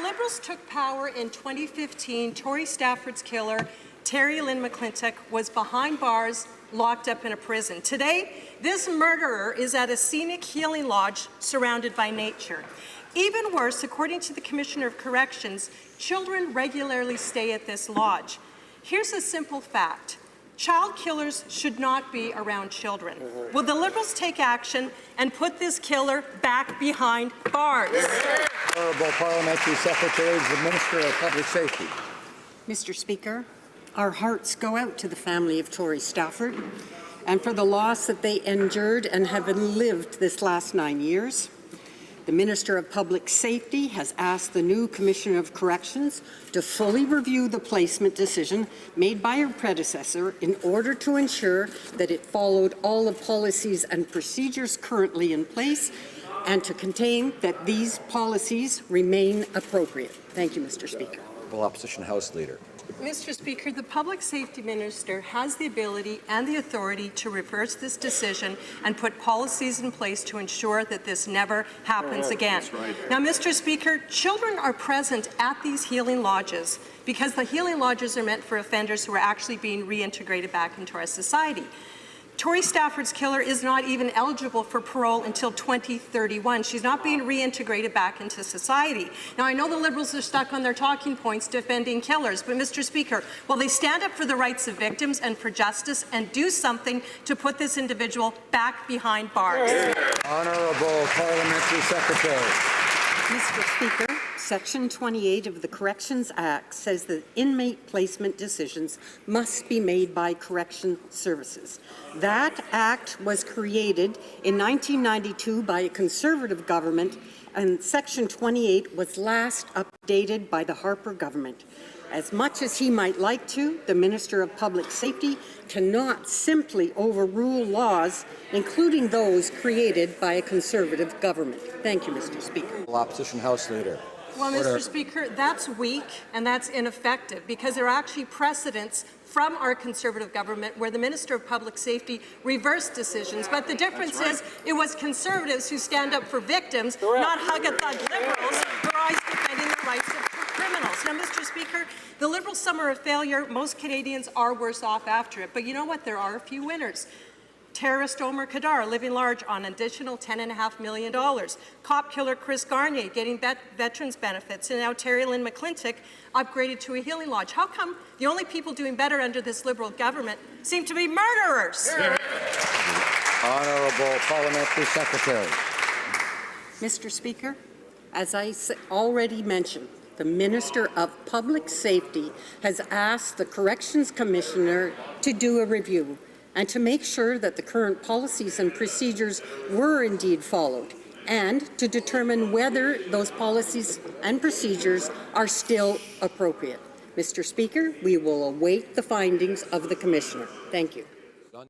Liberals took power in 2015, Tory Stafford's killer, Terry Lynn McClintic, was behind bars, locked up in a prison. Today, this murderer is at a scenic healing lodge surrounded by nature. Even worse, according to the Commissioner of Corrections, children regularly stay at this lodge. Here's a simple fact. Child killers should not be around children. Will the Liberals take action and put this killer back behind bars? Honourable Parliamentary Secretary to the Minister of Public Safety. Mr. Speaker, our hearts go out to the family of Tory Stafford and for the loss that they endured and have lived this last 9 years. The Minister of Public Safety has asked the new Commissioner of Corrections to fully review the placement decision made by her predecessor in order to ensure that it followed all the policies and procedures currently in place and to contain that these policies remain appropriate. Thank you, Mr. Speaker. Opposition House Leader. Mr. Speaker, the Public Safety Minister has the ability and the authority to reverse this decision and put policies in place to ensure that this never happens again. Now, Mr. Speaker, children are present at these healing lodges because the healing lodges are meant for offenders who are actually being reintegrated back into our society. Tory Stafford's killer is not even eligible for parole until 2031. She's not being reintegrated back into society. Now, I know the Liberals are stuck on their talking points defending killers, but Mr. Speaker, will they stand up for the rights of victims and for justice and do something to put this individual back behind bars? Honourable Parliamentary Secretary. Mr. Speaker, Section 28 of the Corrections Act says that inmate placement decisions must be made by Correction Services. That act was created in 1992 by a Conservative government, and Section 28 was last updated by the Harper government. As much as he might like to, the Minister of Public Safety cannot simply overrule laws, including those created by a Conservative government. Thank you, Mr. Speaker. Opposition House Leader. Well, Mr. Speaker, that's weak and that's ineffective because there are actually precedents from our Conservative government where the Minister of Public Safety reversed decisions. But the difference is it was Conservatives who stand up for victims, not hug-a-thug Liberals who are always defending the rights of criminals. Now, Mr. Speaker, the Liberal summer of failure, most Canadians are worse off after it. But you know what? There are a few winners. Terrorist Omar Khadr living large on an additional $10.5 million. Cop killer Chris Garnier getting veterans benefits. And now Terry Lynn McClintic upgraded to a healing lodge. How come the only people doing better under this Liberal government seem to be murderers? Honourable Parliamentary Secretary. Mr. Speaker, as I already mentioned, the Minister of Public Safety has asked the Corrections Commissioner to do a review and to make sure that the current policies and procedures were indeed followed, and to determine whether those policies and procedures are still appropriate. Mr. Speaker, we will await the findings of the Commissioner. Thank you.